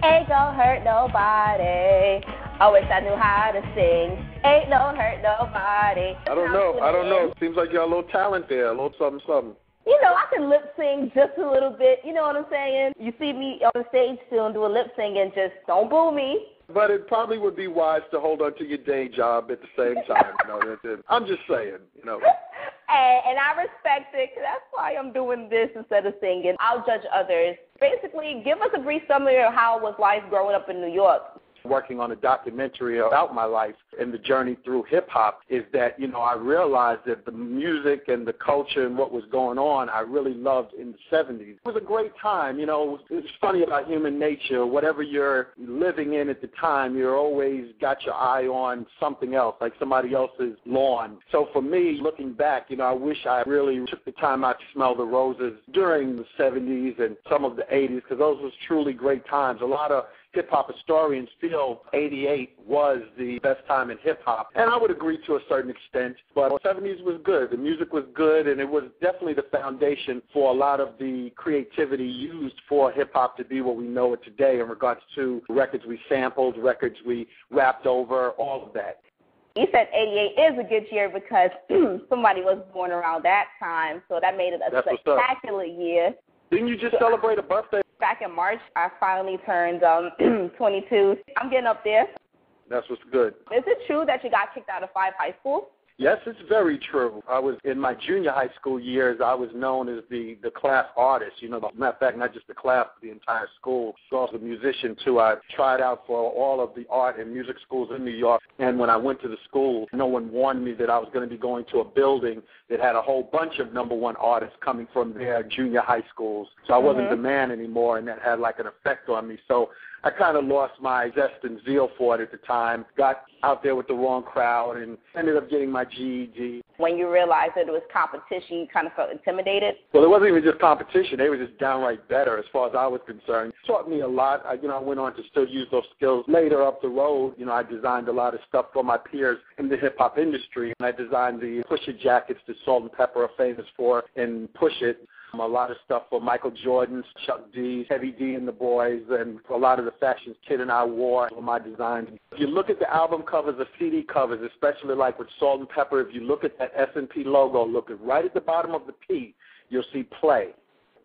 Ain't gonna hurt nobody. I wish I knew how to sing. Ain't no hurt nobody. I don't know. Seems like you got a little talent there, a little something. You know, I can lip sing just a little bit. You know what I'm saying? You see me on the stage soon do a lip sing and just don't boo me. But it probably would be wise to hold on to your day job at the same time. I'm just saying, And I respect it, 'cause that's why I'm doing this instead of singing. I'll judge others. Basically, give us a brief summary of how was life growing up in New York. Working on a documentary about my life and the journey through hip-hop is that, I realized that the music and the culture and what was going on, I really loved in the 70s. It was a great time. It's funny about human nature. Whatever you're living in at the time, you're always got your eye on something else, like somebody else's lawn. So for me, looking back, I wish I really took the time out to smell the roses during the 70s and some of the 80s, because those was truly great times. A lot of hip-hop historians feel 88 was the best time in hip-hop, and I would agree to a certain extent, but the 70s was good. The music was good, and it was definitely the foundation for a lot of the creativity used for hip-hop to be what we know it today in regards to records we sampled, records we rapped over, all of that. You said 88 is a good year because somebody was born around that time, so that made it a spectacular year. Didn't you just celebrate a birthday? Back in March, I finally turned 22. I'm getting up there. That's what's good. Is it true that you got kicked out of 5 high schools? Yes, it's very true. I was in my junior high school years. I was known as the class artist. Matter of fact, not just the class, but the entire school. I was a musician too. I tried out for all of the art and music schools in New York. And when I went to the school, no one warned me that I was going to be going to a building that had a whole bunch of #1 artists coming from their junior high schools. So I wasn't the man anymore, and that had like an effect on me. So I kind of lost my zest and zeal for it at the time, got out there with the wrong crowd, and ended up getting my GED. When you realized that it was competition, you kind of felt intimidated? Well, it wasn't even just competition. They were just downright better as far as I was concerned. It taught me a lot. I went on to still use those skills later up the road. I designed a lot of stuff for my peers in the hip-hop industry, and I designed the Push It jackets that Salt and Pepper are famous for, and Push It. A lot of stuff for Michael Jordan, Chuck D, Heavy D and the Boys, and a lot of the fashions Kid and I wore were my designs. If you look at the album covers, the CD covers, especially like with Salt and Pepper, if you look at that S&P logo, look right at the bottom of the P, you'll see Play.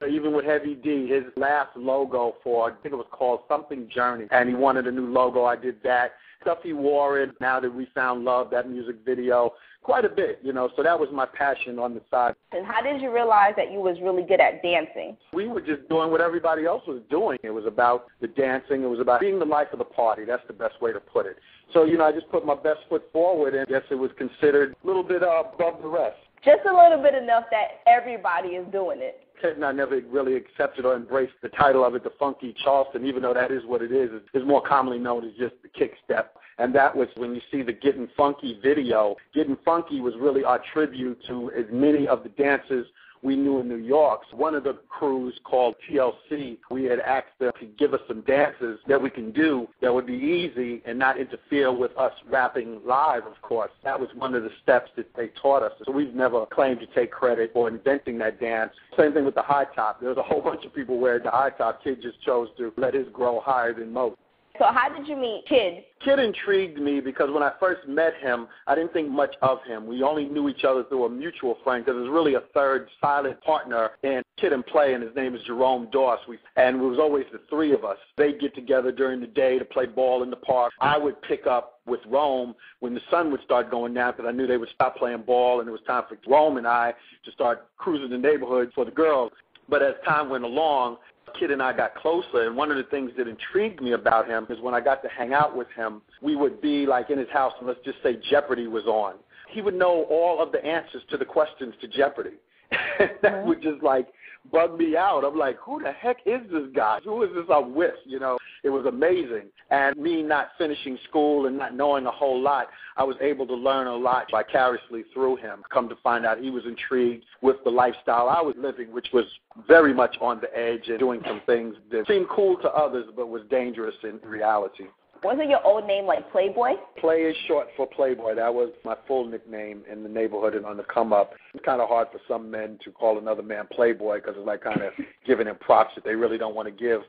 Even with Heavy D, his last logo for, I think it was called something Journey, and he wanted a new logo. I did that. Stuff he wore it, Now That We Found Love, that music video, quite a bit, so that was my passion on the side. And how did you realize that you was really good at dancing? We were just doing what everybody else was doing. It was about the dancing. It was about being the life of the party. That's the best way to put it. So, I just put my best foot forward, and I guess it was considered a little bit above the rest. Just a little bit enough that everybody is doing it. Ted and I never really accepted or embraced the title of it, the Funky Charleston, even though that is what it is. It's more commonly known as just the kick step. And that was when you see the Getting Funky video. Getting Funky was really our tribute to as many of the dancers we knew in New York. So one of the crews called TLC, we had asked them to give us some dances that we can do that would be easy and not interfere with us rapping live, of course. That was one of the steps that they taught us. So we've never claimed to take credit for inventing that dance. Same thing with the high top. There was a whole bunch of people wearing the high top. Kid just chose to let his grow higher than most. So how did you meet Kid? Kid intrigued me because when I first met him, I didn't think much of him. We only knew each other through a mutual friend because there's really a third silent partner in KidNPlay, and his name is Jerome Doss. And it was always the three of us. They'd get together during the day to play ball in the park. I would pick up with Rome when the sun would start going down because I knew they would stop playing ball, and it was time for Rome and I to start cruising the neighborhood for the girls. But as time went along, Kid and I got closer, and one of the things that intrigued me about him is when I got to hang out with him, we would be like in his house, and let's just say Jeopardy was on. He would know all of the answers to the questions to Jeopardy. That would just like bug me out. I'm like, who the heck is this guy? Who is this I'm with? It was amazing. And me not finishing school and not knowing a whole lot, I was able to learn a lot vicariously through him. Come to find out he was intrigued with the lifestyle I was living, which was very much on the edge and doing some things that seemed cool to others but was dangerous in reality. Wasn't your old name like Playboy? Play is short for Playboy. That was my full nickname in the neighborhood and on the come up. It's kind of hard for some men to call another man Playboy because it's like kind of giving him props that they really don't want to give.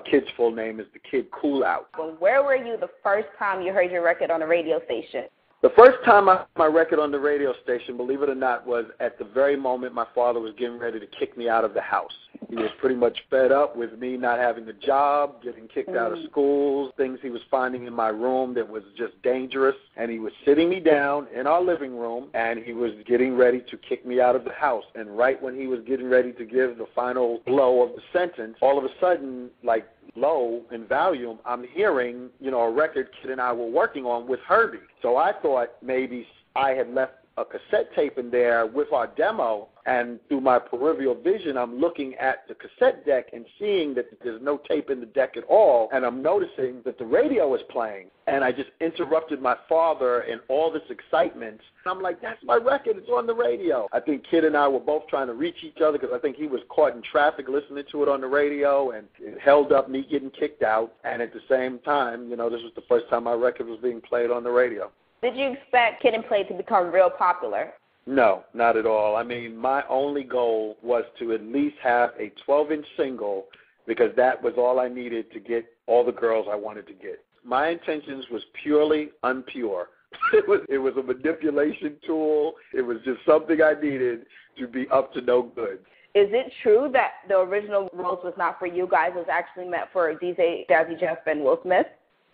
Kid's full name is the Kid Cool Out. Well, where were you the first time you heard your record on the radio station? The first time I heard my record on the radio station, believe it or not, was at the very moment my father was getting ready to kick me out of the house. He was pretty much fed up with me not having a job, getting kicked out of schools, things he was finding in my room that was just dangerous. And he was sitting me down in our living room, and he was getting ready to kick me out of the house. And right when he was getting ready to give the final blow of the sentence, all of a sudden, like low in volume, I'm hearing, a record Kid and I were working on with Herbie. So I thought maybe I had left a cassette tape in there with our demo, and through my peripheral vision, I'm looking at the cassette deck and seeing that there's no tape in the deck at all, and I'm noticing that the radio is playing. And I just interrupted my father in all this excitement. And I'm like, that's my record. It's on the radio. I think Kid and I were both trying to reach each other because I think he was caught in traffic listening to it on the radio, and it held up me getting kicked out. And at the same time, this was the first time my record was being played on the radio. Did you expect KidNPlay to become real popular? No, not at all. I mean, my only goal was to at least have a 12-inch single because that was all I needed to get all the girls I wanted to get. My intentions was purely unpure. It was a manipulation tool. It was just something I needed to be up to no good. Is it true that the original Rose was not for you guys? It was actually meant for DJ Jazzy Jeff and Will Smith?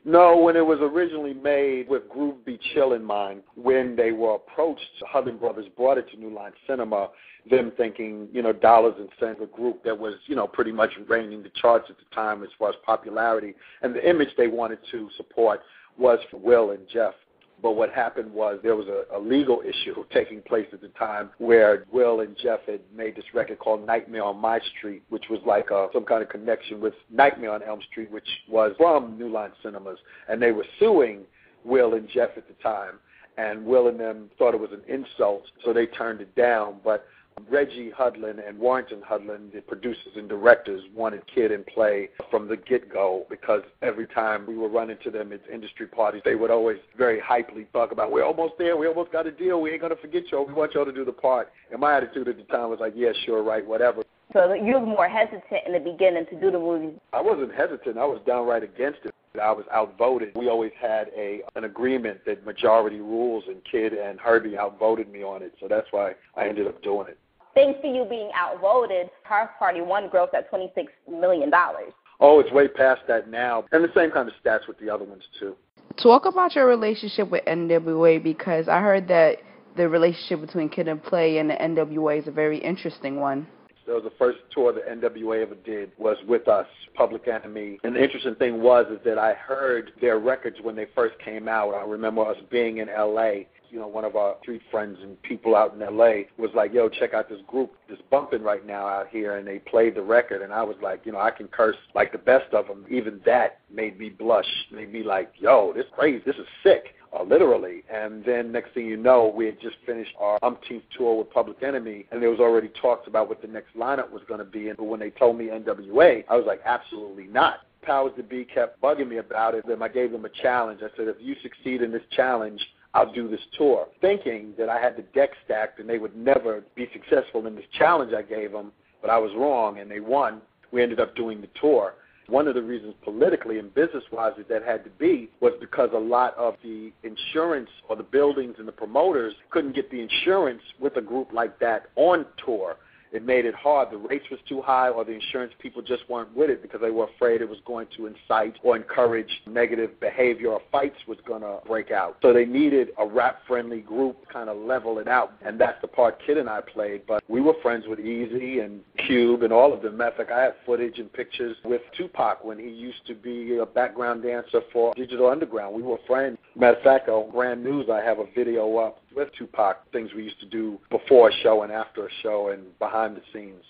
No, when it was originally made with Groove Be Chill in mind, when they were approached, Hudlin Brothers brought it to New Line Cinema, them thinking, dollars and cents, a group that was, pretty much reigning the charts at the time as far as popularity. And the image they wanted to support was for Will and Jeff. But what happened was there was a legal issue taking place at the time where Will and Jeff had made this record called Nightmare on My Street, which was like some kind of connection with Nightmare on Elm Street, which was from New Line Cinemas. And they were suing Will and Jeff at the time. And Will and them thought it was an insult, so they turned it down. But Reggie Hudlin and Warrington Hudlin, the producers and directors, wanted KidNPlay from the get-go because every time we would run into them at industry parties, they would always very hypely talk about, we're almost there, we almost got a deal, we ain't going to forget y'all, we want y'all to do the part. And my attitude at the time was like, yeah, sure, right, whatever. So you were more hesitant in the beginning to do the movie? I wasn't hesitant. I was downright against it. I was outvoted. We always had an agreement that majority rules, and Kid and Herbie outvoted me on it, so that's why I ended up doing it. Thanks to you being outvoted, House Party 1 grossed at $26 million. Oh, it's way past that now. And the same kind of stats with the other ones, too. Talk about your relationship with NWA, because I heard that the relationship between KidNPlay and the NWA is a very interesting one. That was the first tour that NWA ever did was with us, Public Enemy. And the interesting thing is that I heard their records when they first came out. I remember us being in L.A., one of our street friends and people out in L.A. was like, yo, check out this group that's bumping right now out here, and they played the record, and I was like, I can curse like the best of them. Even that made me blush, made me like, yo, this is crazy, this is sick, literally. And then next thing you know, we had just finished our umpteenth tour with Public Enemy, and there was already talks about what the next lineup was going to be, and when they told me NWA, I was like, absolutely not. Powers that be kept bugging me about it, and I gave them a challenge. I said, if you succeed in this challenge, I'll do this tour, thinking that I had the deck stacked and they would never be successful in this challenge I gave them, but I was wrong, and they won. We ended up doing the tour. One of the reasons politically and business-wise that had to be was because a lot of the insurance or the buildings and the promoters couldn't get the insurance with a group like that on tour. It made it hard. The rates was too high, or the insurance people just weren't with it because they were afraid it was going to incite or encourage negative behavior, or fights was going to break out. So they needed a rap-friendly group to kind of level it out, and that's the part Kid and I played. But we were friends with Easy and Cube and all of them. Matter of fact, I have footage and pictures with Tupac when he used to be a background dancer for Digital Underground. We were friends. Matter of fact, on Brand Newz, I have a video up with Tupac, things we used to do before a show and after a show and behind the scenes.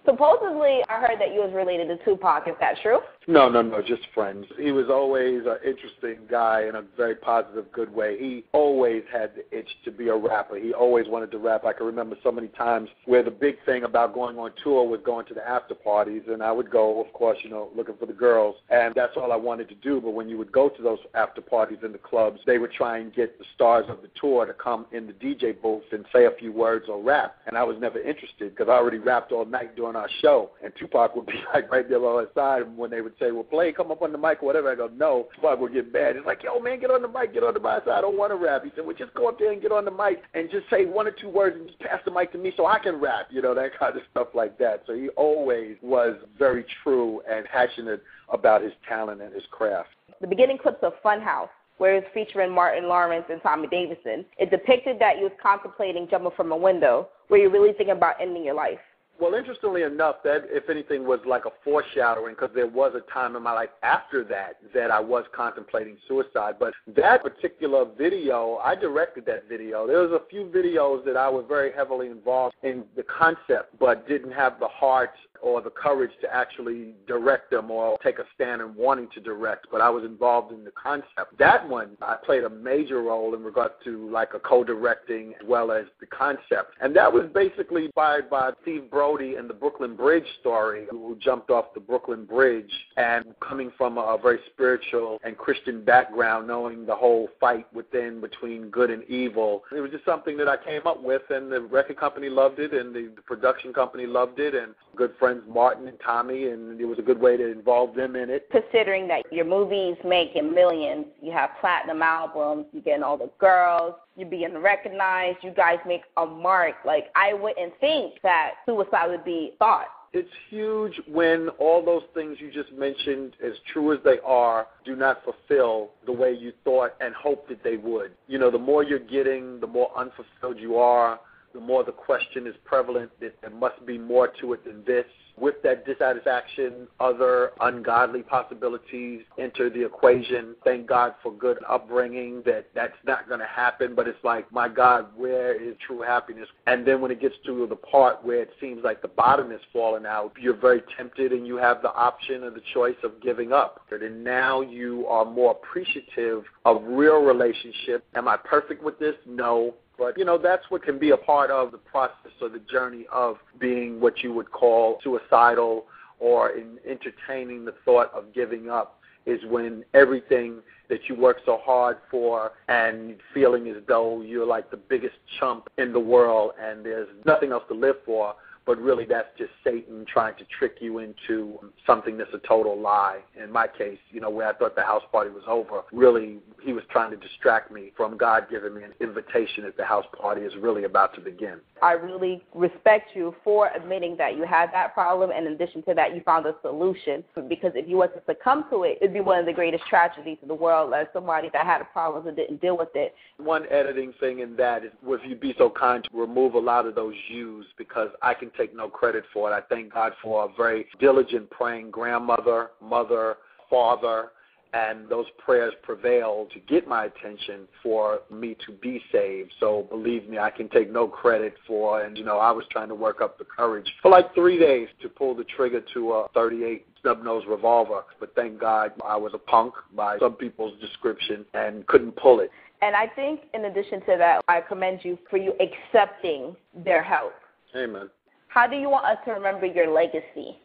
Supposedly, I heard that you was related to Tupac. Is that true? No, just friends. He was always an interesting guy in a very positive, good way. He always had the itch to be a rapper. He always wanted to rap. I can remember so many times where the big thing about going on tour was going to the after parties, and I would go, of course, looking for the girls, and that's all I wanted to do. But when you would go to those after parties in the clubs, they would try and get the stars of the tour to come in the DJ booth and say a few words or rap, and I was never interested because I already rapped all night during our show, and Tupac would be like right there by my side, and when they would say, well, play, come up on the mic or whatever, I go, no. Tupac would get mad. He's like, yo, man, get on the mic, get on the mic. I said, I don't want to rap. He said, well, just go up there and get on the mic and just say one or two words and just pass the mic to me so I can rap, that kind of stuff like that. So he always was very true and passionate about his talent and his craft. The beginning clips of Funhouse, where it's featuring Martin Lawrence and Tommy Davidson, it depicted that you was contemplating jumping from a window. Were you really thinking about ending your life? Well, interestingly enough, that, if anything, was like a foreshadowing because there was a time in my life after that I was contemplating suicide. But that particular video, I directed that video. There was a few videos that I was very heavily involved in the concept but didn't have the heart or the courage to actually direct them or take a stand in wanting to direct, but I was involved in the concept. That one, I played a major role in regards to like a co-directing as well as the concept. And that was basically inspired by Steve Brody and the Brooklyn Bridge story, who jumped off the Brooklyn Bridge, and coming from a very spiritual and Christian background, knowing the whole fight between good and evil. It was just something that I came up with, and the record company loved it, and the production company loved it, and good friends Martin and Tommy, and it was a good way to involve them in it. Considering that your movies making millions, you have platinum albums, you're getting all the girls, you're being recognized, you guys make a mark. Like, I wouldn't think that suicide would be thought. It's huge when all those things you just mentioned, as true as they are, do not fulfill the way you thought and hoped that they would. The more you're getting, the more unfulfilled you are, the more the question is prevalent that there must be more to it than this. With that dissatisfaction, other ungodly possibilities enter the equation. Thank God for good upbringing that's not going to happen, but it's like, my God, where is true happiness? And then when it gets to the part where it seems like the bottom is falling out, you're very tempted and you have the option or the choice of giving up. And now you are more appreciative of real relationship. Am I perfect with this? No. But, that's what can be a part of the process or the journey of being what you would call suicidal or in entertaining the thought of giving up, is when everything that you work so hard for and feeling as though you're like the biggest chump in the world and there's nothing else to live for, but really that's just Satan trying to trick you into something that's a total lie. In my case, where I thought the house party was over, really he was trying to distract me from God giving me an invitation that the house party is really about to begin. I really respect you for admitting that you had that problem, and in addition to that, you found a solution. Because if you were to succumb to it, it'd be one of the greatest tragedies in the world, as somebody that had a problem and didn't deal with it. One editing thing in that is, if you'd be so kind to remove a lot of those yous, because I can take no credit for it. I thank God for a very diligent praying grandmother, mother, father, and those prayers prevailed to get my attention for me to be saved. So believe me, I can take no credit for, and I was trying to work up the courage for like 3 days to pull the trigger to a 38 snub-nose revolver. But thank God I was a punk by some people's description and couldn't pull it. And I think in addition to that, I commend you for you accepting their help. Amen. How do you want us to remember your legacy?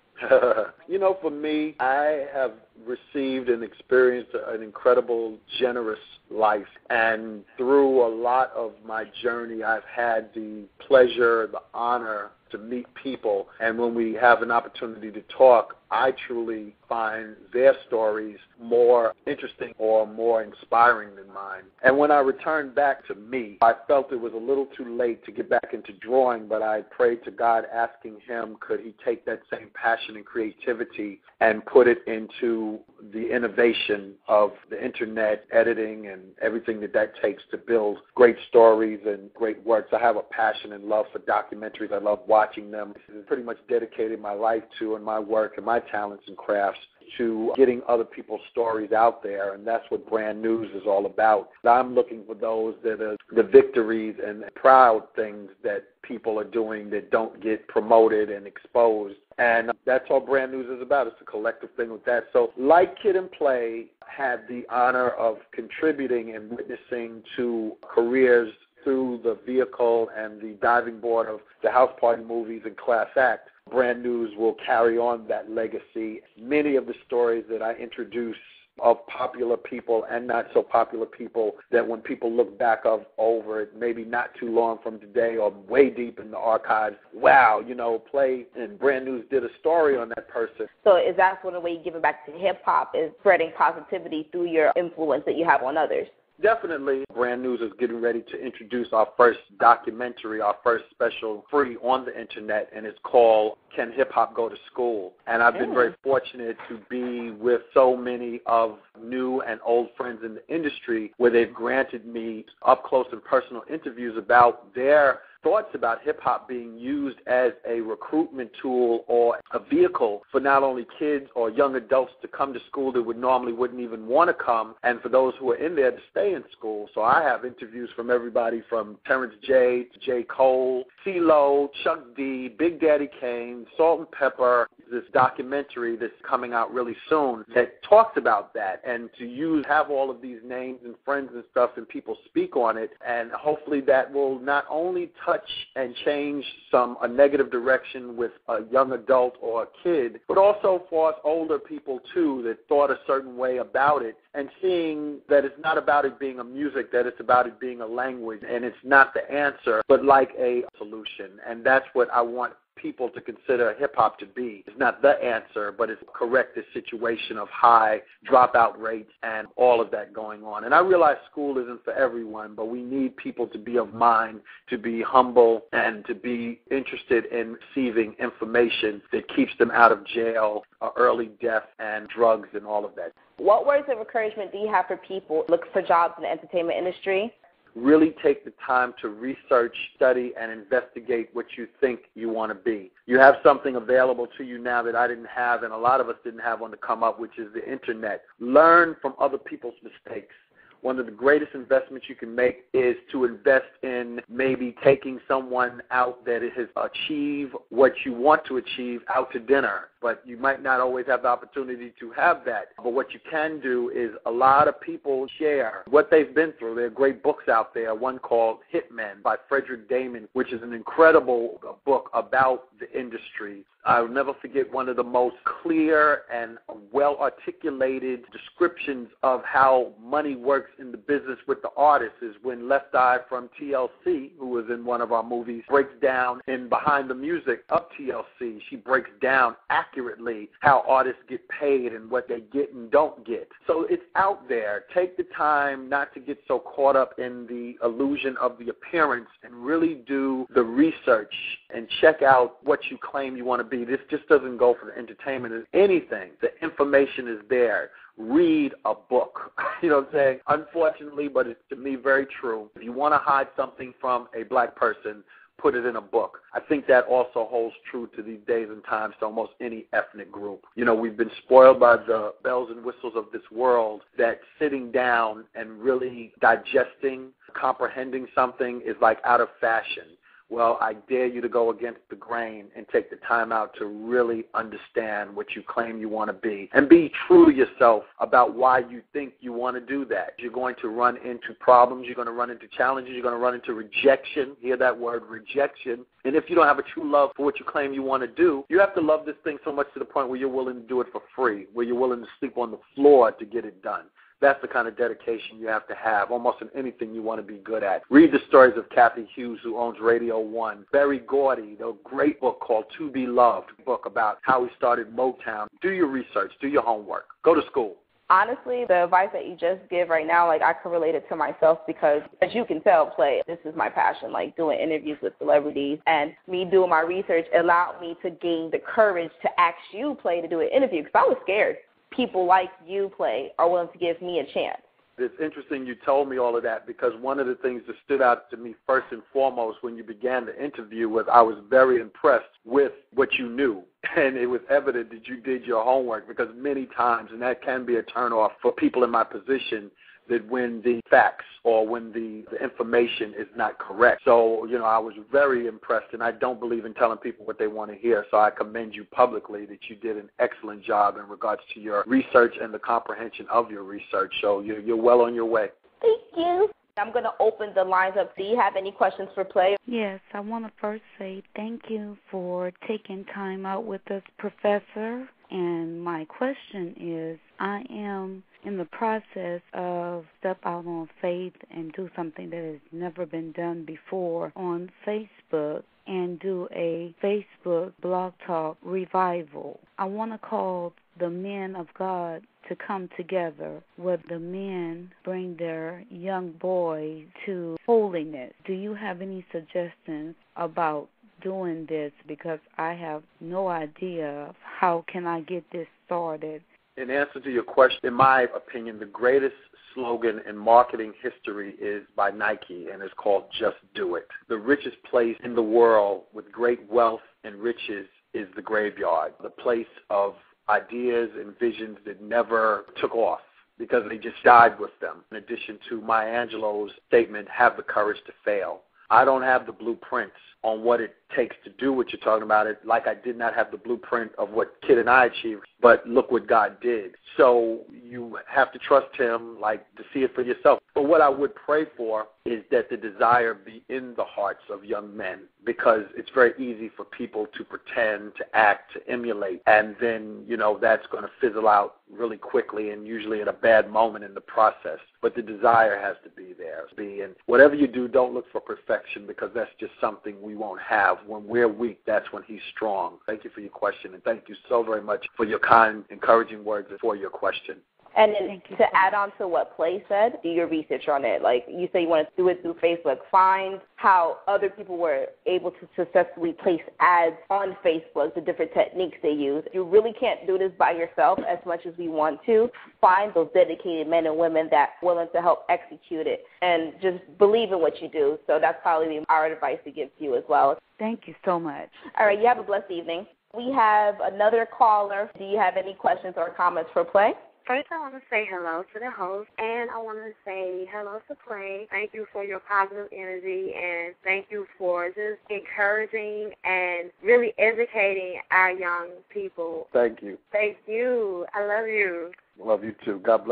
For me, I have received and experienced an incredible, generous life. And through a lot of my journey, I've had the pleasure, the honor to meet people. And when we have an opportunity to talk, I truly find their stories more interesting or more inspiring than mine. And when I returned back to me, I felt it was a little too late to get back into drawing, but I prayed to God asking him, could he take that same passion and creativity and put it into the innovation of the internet, editing, and everything that takes to build great stories and great works. I have a passion and love for documentaries. I love watching them. I've pretty much dedicated my life to, and my work and my talents and crafts, to getting other people's stories out there, and that's what Brand Newz is all about. I'm looking for those that are the victories and the proud things that people are doing that don't get promoted and exposed. And that's all Brand Newz is about. It's a collective thing with that. So like KidNPlay had the honor of contributing and witnessing to careers through the vehicle and the diving board of the House Party movies and Class Act, Brand Newz will carry on that legacy. Many of the stories that I introduce of popular people and not so popular people, that when people look back over it, maybe not too long from today or way deep in the archives, wow, Play and Brand Newz did a story on that person. So is that sort of way you give it back to hip-hop, is spreading positivity through your influence that you have on others? Definitely. Brand Newz is getting ready to introduce our first documentary, our first special free on the internet, and it's called Can Hip Hop Go to School? And I've been very fortunate to be with so many of new and old friends in the industry where they've granted me up close and personal interviews about their thoughts about hip-hop being used as a recruitment tool or a vehicle for not only kids or young adults to come to school that wouldn't even want to come, and for those who are in there to stay in school. So I have interviews from everybody from Terrence J, J. Cole, CeeLo, Chuck D, Big Daddy Kane, Salt and Pepper, this documentary that's coming out really soon that talks about that, and to have all of these names and friends and stuff and people speak on it, and hopefully that will not only touch and change a negative direction with a young adult or a kid, but also for us older people too that thought a certain way about it, and seeing that it's not about it being a music, that it's about it being a language, and it's not the answer, but like a solution. And that's what I want people to consider hip-hop to be. It's not the answer, but it's correct the situation of high dropout rates and all of that going on. And I realize school isn't for everyone, but we need people to be of mind, to be humble, and to be interested in receiving information that keeps them out of jail, early death, and drugs and all of that. What words of encouragement do you have for people looking for jobs in the entertainment industry? Really take the time to research, study, and investigate what you think you want to be. You have something available to you now that I didn't have and a lot of us didn't have on the come up, which is the internet. Learn from other people's mistakes. One of the greatest investments you can make is to invest in maybe taking someone out that has achieved what you want to achieve out to dinner. But you might not always have the opportunity to have that. But what you can do is a lot of people share what they've been through. There are great books out there, one called Hitman by Frederick Damon, which is an incredible book about the industry. I'll never forget one of the most clear and well-articulated descriptions of how money works in the business with the artists is when Left Eye from TLC, who was in one of our movies, breaks down in Behind the Music of TLC. She breaks down accurately how artists get paid and what they get and don't get. So it's out there. Take the time not to get so caught up in the illusion of the appearance and really do the research and check out what you claim you want to be. This just doesn't go for the entertainment. It's anything. The information is there. Read a book. You know what I'm saying? Unfortunately, but it's to me very true. If you want to hide something from a black person, put it in a book. I think that also holds true to these days and times to almost any ethnic group. You know, we've been spoiled by the bells and whistles of this world that sitting down and really digesting, comprehending something is like out of fashion. Well, I dare you to go against the grain and take the time out to really understand what you claim you want to be and be true to yourself about why you think you want to do that. You're going to run into problems. You're going to run into challenges. You're going to run into rejection. Hear that word, rejection. And if you don't have a true love for what you claim you want to do, you have to love this thing so much to the point where you're willing to do it for free, where you're willing to sleep on the floor to get it done. That's the kind of dedication you have to have, almost in anything you want to be good at. Read the stories of Kathy Hughes, who owns Radio 1. Barry Gordy, the great book called To Be Loved, a book about how he started Motown. Do your research. Do your homework. Go to school. Honestly, the advice that you just give right now, like, I can relate it to myself because, as you can tell, Play, this is my passion, like doing interviews with celebrities. And me doing my research allowed me to gain the courage to ask you, Play, to do an interview because I was scared. People like you, Play, are willing to give me a chance. It's interesting you told me all of that because one of the things that stood out to me first and foremost when you began the interview was I was very impressed with what you knew. And it was evident that you did your homework because many times, and that can be a turnoff for people in my position, than when the facts or when the information is not correct. So, I was very impressed, and I don't believe in telling people what they want to hear, so I commend you publicly that you did an excellent job in regards to your research and the comprehension of your research. So you're well on your way. Thank you. I'm going to open the lines up. Do you have any questions for Play? Yes, I want to first say thank you for taking time out with us, Professor. And my question is, I am in the process of step out on faith and do something that has never been done before on Facebook and do a Facebook Blog Talk revival. I want to call the men of God to come together where the men bring their young boys to holiness. Do you have any suggestions about doing this? Because I have no idea how can I get this started. In answer to your question, in my opinion, the greatest slogan in marketing history is by Nike, and it's called Just Do It. The richest place in the world with great wealth and riches is the graveyard, the place of ideas and visions that never took off because they just died with them. In addition to Maya Angelou's statement, have the courage to fail. I don't have the blueprints on what it takes to do what you're talking about, it like I did not have the blueprint of what Kid and I achieved, but look what God did. So you have to trust him, to see it for yourself. But what I would pray for is that the desire be in the hearts of young men, because it's very easy for people to pretend, to act, to emulate, and then, that's going to fizzle out really quickly and usually at a bad moment in the process. But the desire has to be there. And whatever you do, don't look for perfection, because that's just something we won't have. When we're weak, that's when he's strong. Thank you for your question, and thank you so very much for your kind, encouraging words and for your question. And then to add on to what Play said, do your research on it. Like you say, you want to do it through Facebook. Find how other people were able to successfully place ads on Facebook, the different techniques they use. You really can't do this by yourself as much as we want to. Find those dedicated men and women that are willing to help execute it, and just believe in what you do. So that's probably our advice to give to you as well. Thank you so much. All right, you have a blessed evening. We have another caller. Do you have any questions or comments for Play? First, I want to say hello to the host, and I want to say hello to Play. Thank you for your positive energy, and thank you for just encouraging and really educating our young people. Thank you. Thank you. I love you. Love you too. God bless.